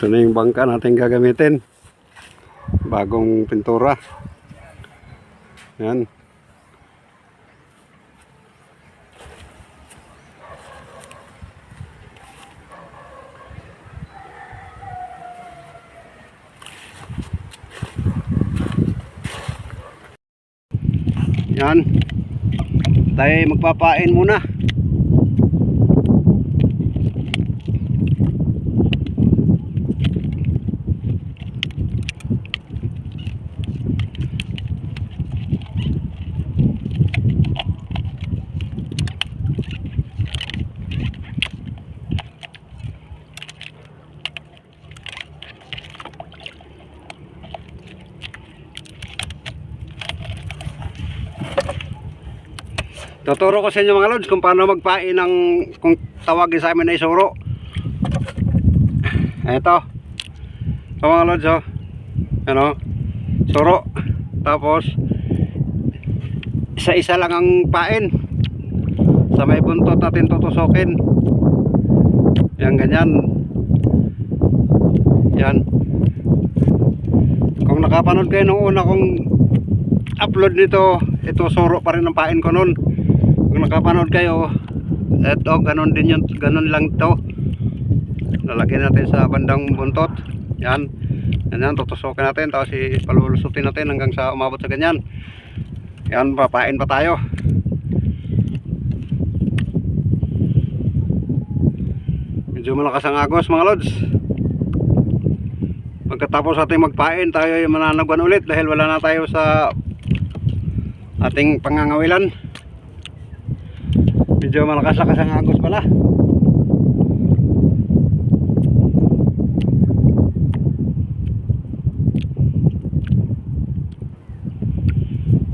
Ito na yung bangka natin gagamitin. Bagong pintura. Yan. Yan. Tayo magpapain muna. Tuturo ko sa inyo mga lods kung paano magpain ng, kung tawagin sa amin ay suro. Ito mga lods, oh. Ano? Suro. Tapos isa-isa lang ang pain. Sa may buntot natin tutusokin. Yan, ganyan. Yan. Kung nakapanood kayo nung una kong upload nito, ito suro pa rin ang pain ko nun. Kung nakapanood kayo, eto, ganun din yun, ganun lang to. Lalagyan natin sa bandang buntot. Yan. Yan, tutusokin natin, tapos palulusutin natin hanggang sa umabot sa ganyan. Yan, papain pa tayo. Medyo malakas ang agos mga lods. Pagkatapos ating magpain, tayo ay mananagwan ulit dahil wala na tayo sa ating pangangawilan. Medyo malakas-lakas ang agos pala.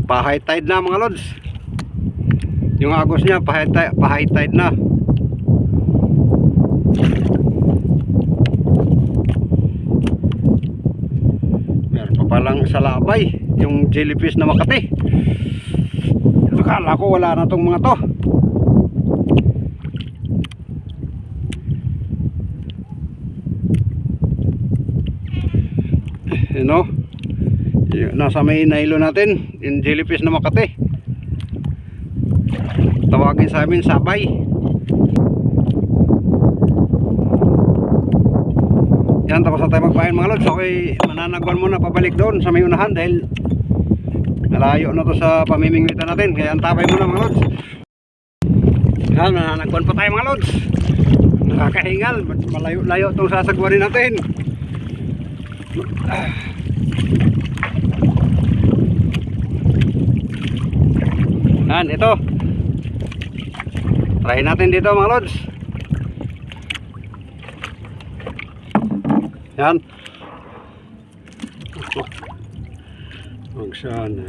Pa-high tide na mga lods. Yung agos niya pa-high tide na. Meron pa palang salabay, yung jellyfish na Makati. Akala ko wala na tong mga to. You know, nasa may nylon natin yung jellyfish na Makati. Tawagin sa amin sabay. Yan, tapos na tayo magpain mga lods. Okay, mananagwan muna pabalik doon sa may unahan dahil malayo na to sa pamimingwitan natin. Kaya antabay muna mga lods. Yan, mananagwan pa tayo mga lods. Nakakahingal, malayo-layo itong sasagwanin natin. Yan, ito. Try natin dito mga lods. Yan. Huwag sana.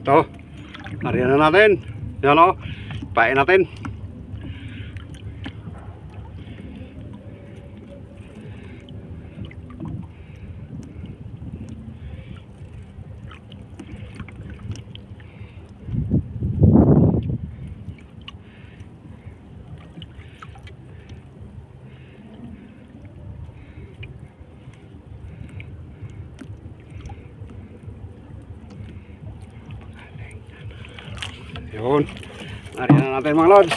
Ito. Ariyan na natin. Yan o. Pain natin. Yun. Ariyan na natin mga lods.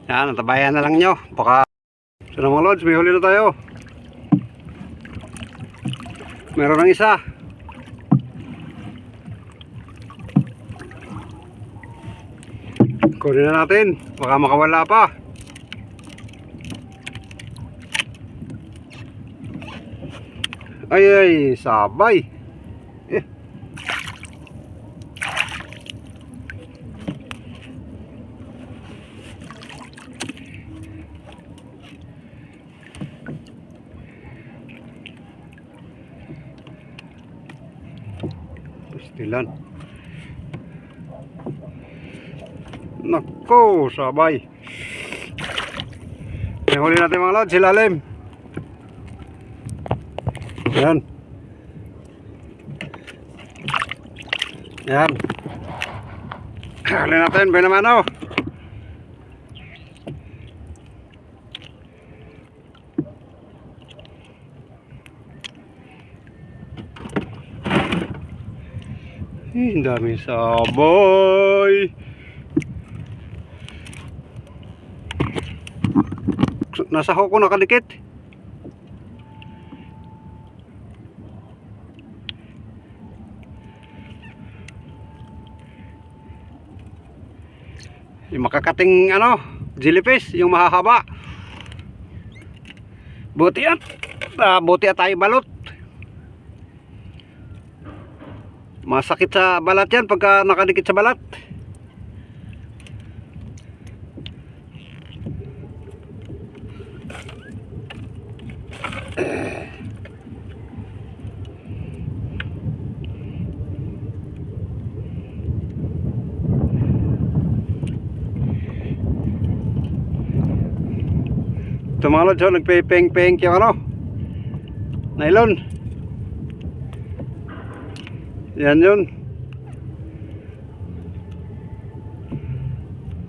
Yan, natabayan na lang nyo. Baka so na mga lods, may huli na tayo. Meron ng isa. Kunin na natin, baka makawala pa. Ay, sabay. Pastilan. Nako, sabay. Huli natin mga lods, ilalim. Yan. Yan. Huli natin, Benamano. Ang dami sabay. Nasa hoko nakadikit. Yung makakating ano, jellyfish, yung mahahaba. Buti at tayo balot. Masakit sa balat yan pagka nakadikit sa balat. Ito mga lods, nagpipeng-peng yung ano, nylon. Yan yun.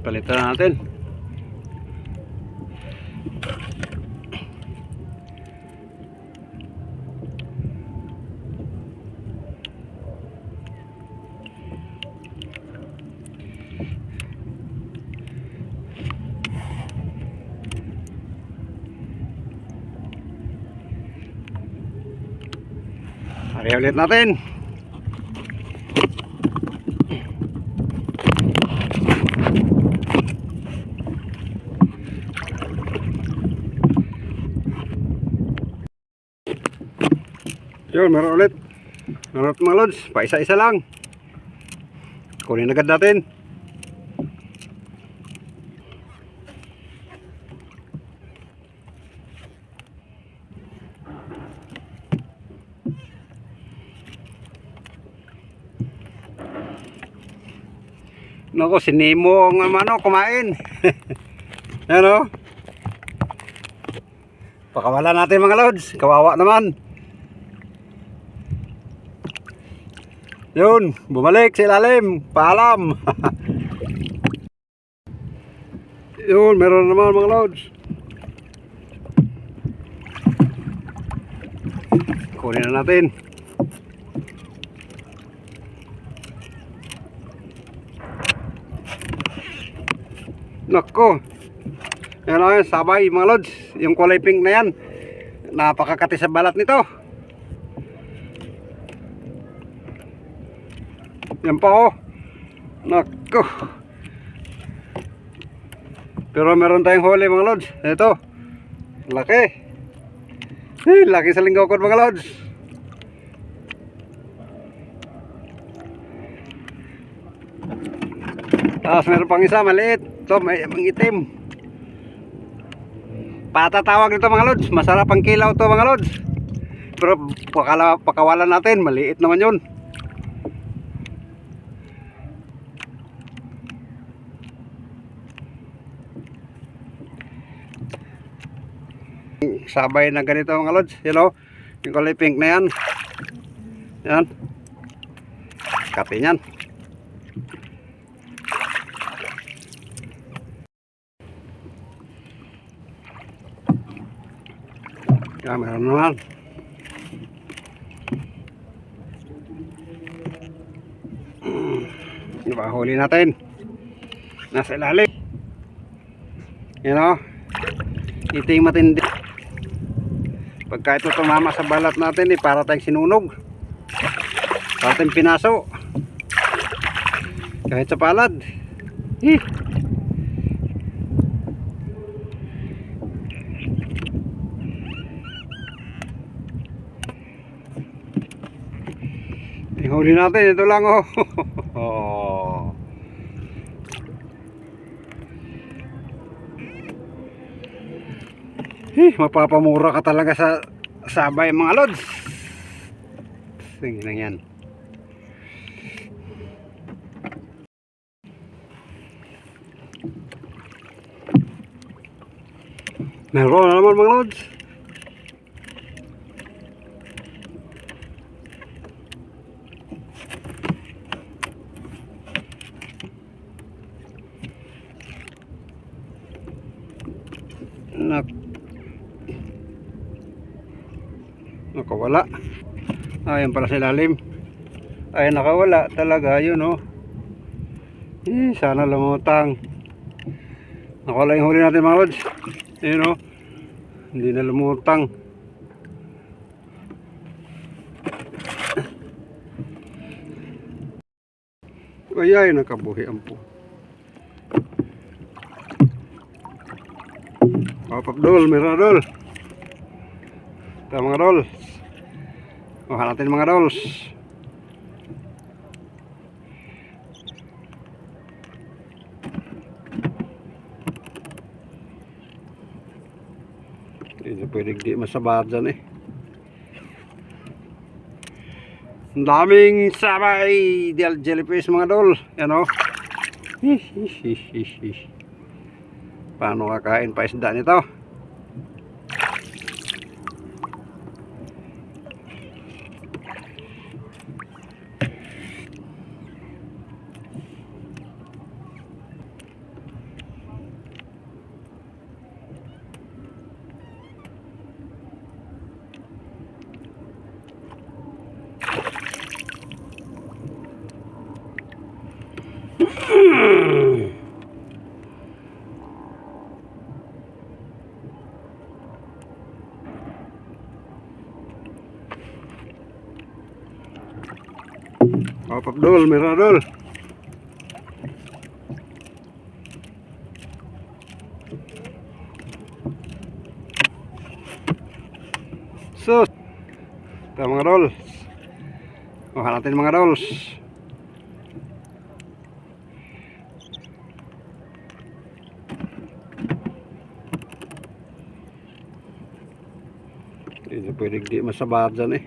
Palitan natin. Hari ulit natin. Yun, meron ulit. Meron mga lods, pa isa-isa lang. Kunin agad natin. Naku, si Nemo ang ano, kumain. Yan o. Pakawala natin mga lods. Kawawa naman. Yun, bumalik sa ilalim. Paalam. Yun, meron naman mga lods. Kunin na natin. Nako. Yan o, sabay mga lods. Yung kulay pink na yan. Napakakati sa balat nito. Yan pa o. Nako. Pero meron tayong huli mga lods. Ito. Laki. Laki sa linggokod mga lods. Tapos meron pang isa maliit. Ito may itim. Patatawag nito mga lods. Masarap ang kilaw to mga lods. Pero pakawalan natin. Maliit naman yun. Sabay na ganito mga lods. You know, yung kulay pink na yan. Yan. Kati yan. Yan, meron naman. Diba, huli natin. Nasa ilalim. You know, iting matindi. Pagka ito tumama sa balat natin, para tayong sinunog. Para tayong pinaso. Kahit sa palad. Huli natin, ito lang oh. Oh. Mapapamura ka talaga sa sabay mga lods. Sige lang yan. Meron na naman mga lods. Nakawala. Ayan pala sa ilalim. Ay nakawala talaga yun oh. Sana lumutang. Nakawala yung huli natin mga lods. Ayun oh. Hindi na lumutang. Ay nakabuhian po. Papapdol, miradol. Ito mga dolls. Kuha natin mga dolls. Hindi pwedeng di masabad dyan eh. Ang daming sabay jellyfish mga dol. Yan o. Paano kakain pa isda nito? Papapdol, miradol. Sus. Ito mga dolls. Kuha natin mga dolls. Hindi pwedeng di masabad dyan eh.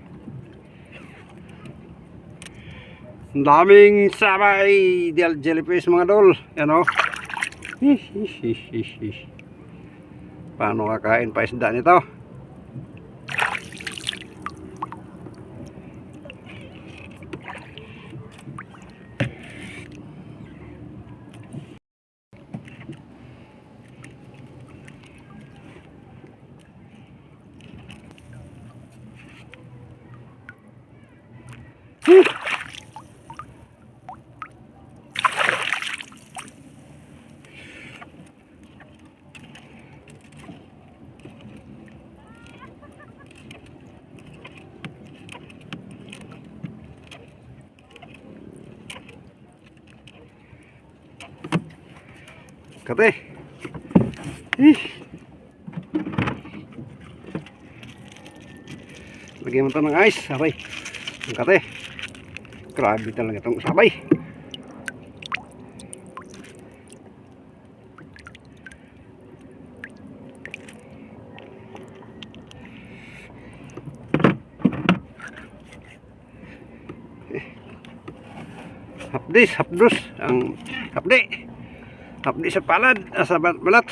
Ang daming sabay jellyfish mga dol. Yan o. Paano kakain pa isda nito? Kate. Lagyan mo ito ng ice. Sabay. Ang kate. Grabe talaga itong sabay. Hapdus. Ang hapdi. Hapdi sa palad, sa balat.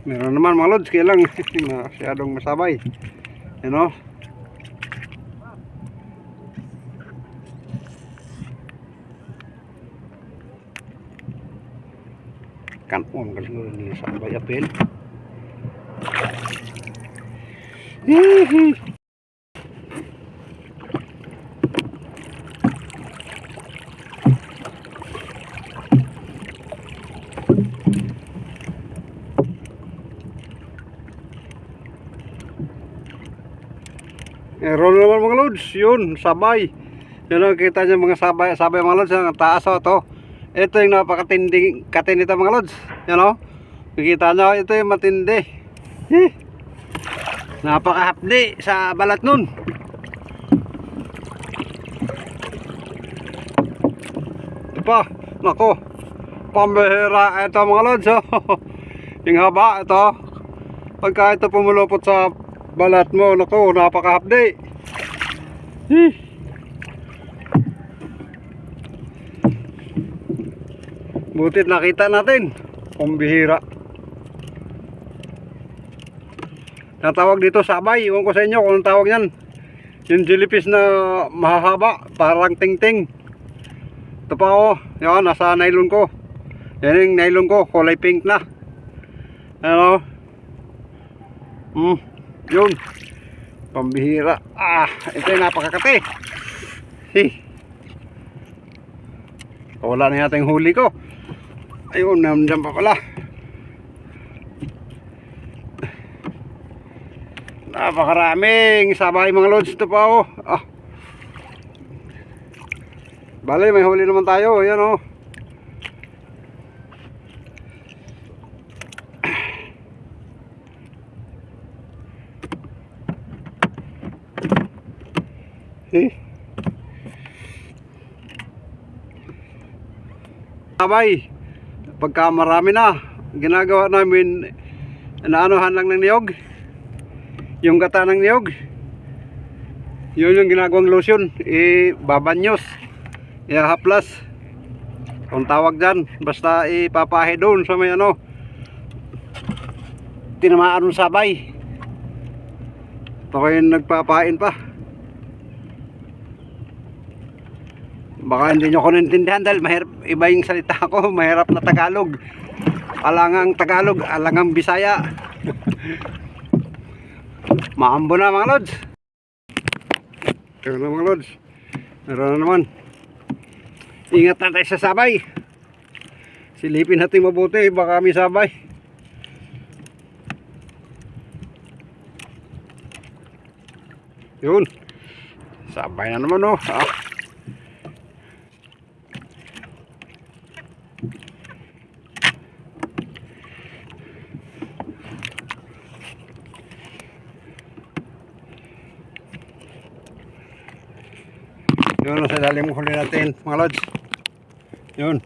Meron naman mga lods, kaya lang masyadong masabay. You know? Kanpon ka siguro ni sabay apel. Meron naman mga lods, yun, sabay. Yun ang kita niya mga sabay mga lods, ang taas o to. Ito yung napakatindi nito mga lods. Yan o. Nakikita nyo, ito yung matindi. Napakahapdi sa balat nun. Ito pa. Nako. Pambihira ito mga lods. Yung haba ito. Pagka ito pumulupot sa balat mo, naku, napakahapdi. Butit nakita natin. Pambihira. Natawag dito sabay. Iwan ko sa inyo kung anong tawag yan. Yung jellyfish na mahahaba, parang ting-ting. Ito pa oh, yan, nasa nylon ko. Yan yung nylon ko, kulay pink na. Ano? Yun. Pambihira. Ito yung napakakate. Wala na yata yung huli ko. Ayun, nandiyan pa pala. Napakaraming sabay mga lods. Ito pa oh. Bale, may huli naman tayo. Ayan oh. Sabay. Pagka marami na, ginagawa namin naanuhan lang ng niyog. Yung gata ng niyog. Yun yung ginagawang lotion. Babanyos. Ihahaplas. Kung tawag dyan. Basta ipapahe doon sa may ano. Tinamaan ng sabay. Ito kayo nagpapain pa. Baka hindi nyo ko naintindihan dahil mahirap, iba yung salita ko, mahirap na Tagalog. Alangang Tagalog, alangang Bisaya. Maambo na mga lods. Ito na mga lods. Meron na naman. Ingat na tayo sa sabay. Silipin natin mabuti, baka may sabay. Yun. Sabay na naman oh. Yun, sa lalim huli natin mga lods. Yun.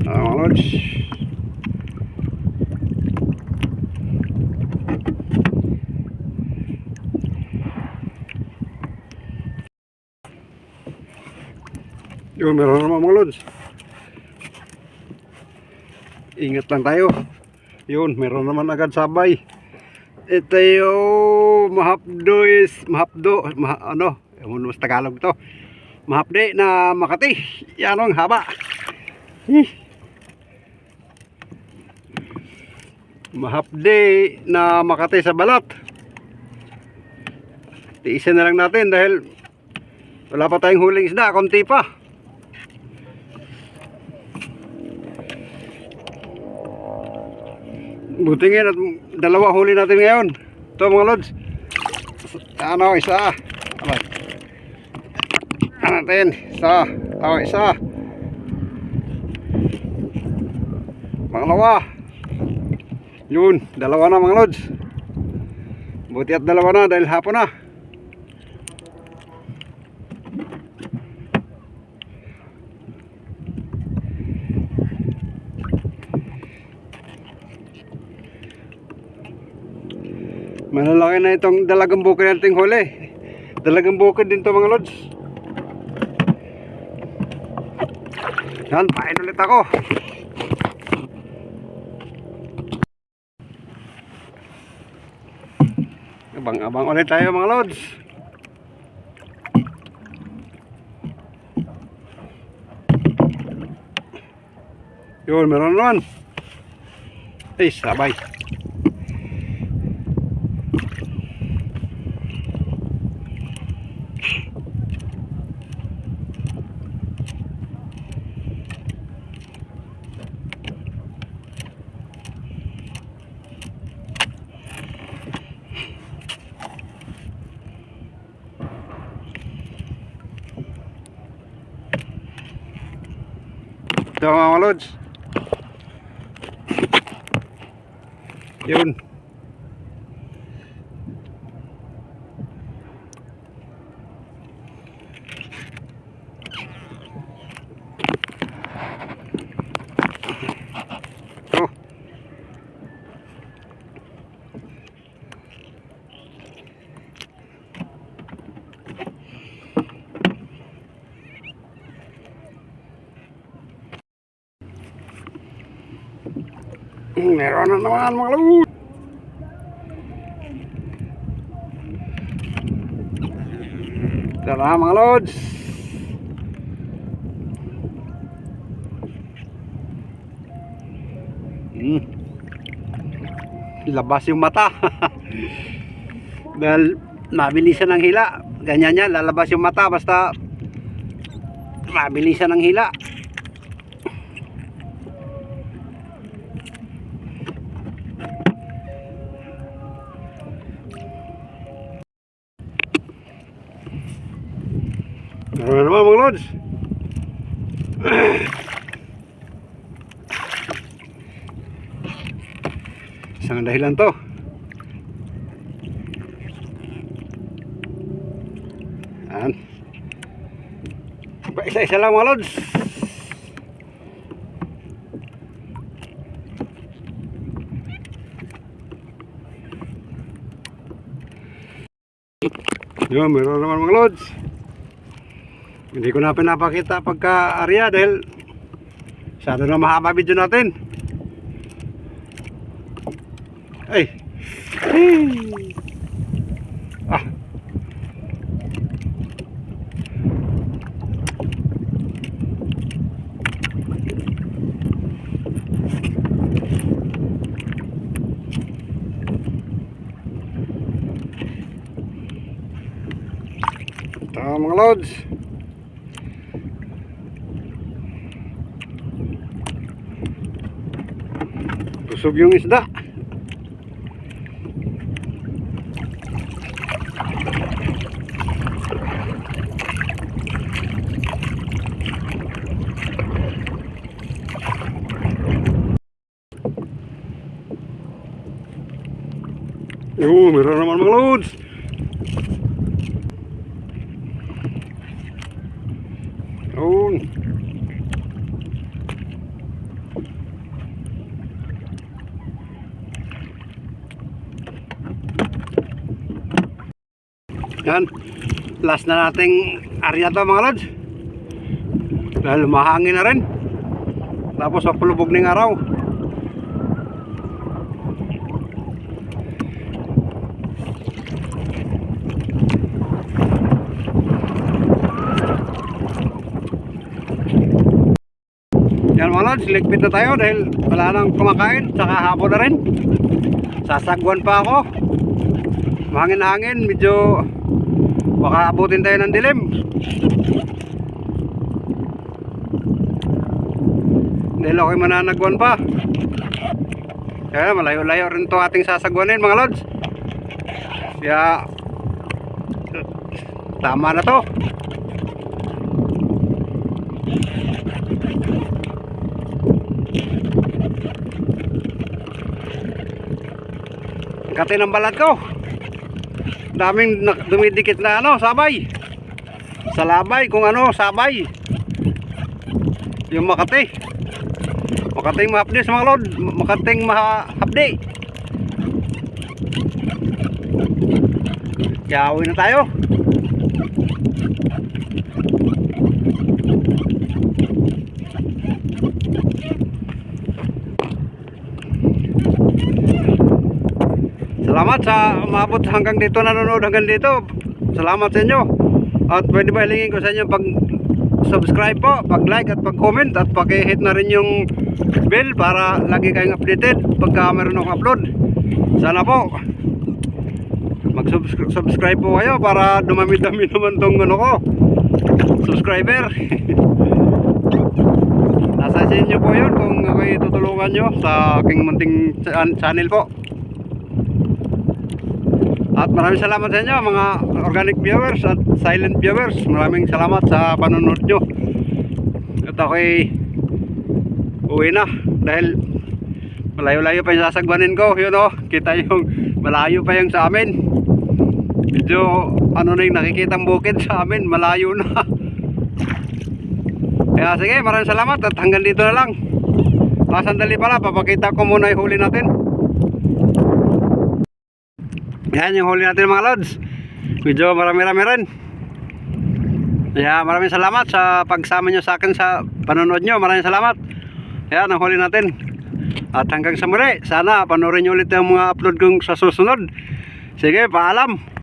Mga lods. Yun, meron naman mga lods. Ingat lang tayo. Yun, meron naman agad sabay. Ito yung mahapdo, ano, mas Tagalog to. Mahapde na Makati. Yan ang haba. Mahapde na Makati sa balat. Tiisin na lang natin dahil wala pa tayong huling isda, konti pa. Buti nga at dalawa huli natin ngayon. Ito mga lods. Ano, isa. Ano natin? Isa. Isa. Pangalawa. Yun, dalawa na mga lods. Buti at dalawa na dahil hapon na. Malalaki na itong dalagang bukid nating huli. Dalagang bukid din to mga lods. Yan, pain ulit ako. Abang-abang ulit tayo mga lods. Yun, meron naman. Ay, sabay. So mga lods, yun. Oh. Meron na naman mga lods. Tara mga lods. Labas yung mata. Dahil mabilisan ang hila. Ganyan yan, lalabas yung mata basta mabilisan ang hila. Ano naman mga lods? Isang dahilan to. Yan. Isa-isa lang mga lods. Yun, meron naman mga lods. Hindi ko na pinapakita pagka-area dahil masyado na mahaba video natin. Ay. Ah. Ito mga lods. Busog yung isda. Meron naman mga lods. Yun. Yan. Last na nating area to mga lods. Dahil mahangin na rin. Tapos mapulubog ng araw. Yan mga lods, ligpit na tayo dahil wala nang kumakain, saka hapon na rin. Sasagwan pa ako. Mahangin na hangin, medyo baka abutin tayo ng dilim. Dahil ako'y mananagwan pa. Kaya malayo-layo rin to ating sasagwanin mga lods. Kaya tama na to. Kati ng balat ko. Daming dumidikit na sabay. Sa labay kung sabay. Yung Makati. Makating mahapdi sa mga lod. Makating mahapdi. Kaya uwi na tayo. Salamat sa umabot hanggang dito, nanonood hanggang dito. Salamat sa inyo. At pwede ba hilingin ko sa inyo pag-subscribe po, pag-like at pag-comment at pag-hit na rin yung bell para lagi kayong updated pagka meron akong upload. Sana po mag-subscribe po kayo para dumami-dami naman tong ko, subscriber. Nasa sa inyo po yun kung ako'y tutulungan nyo sa aking munting channel po. At maraming salamat sa inyo mga organic viewers at silent viewers. Maraming salamat sa panonood nyo. At ako'y uwi na dahil malayo-layo pa yung sasagwanin ko. Yun o, kita yung malayo pa yung sa amin. Medyo ano na yung nakikitang bukid sa amin, malayo na. Kaya sige, maraming salamat at hanggang dito na lang. Sandali pala, papakita ko muna yung huli natin. Yan yung huli natin mga lods. Medyo marami-rami rin. Kaya maraming salamat sa pagsama nyo sa akin sa panonood nyo. Maraming salamat. Yan ang huli natin. At hanggang sa muli, sana panoorin nyo ulit yung mga upload kong sa susunod. Sige, paalam.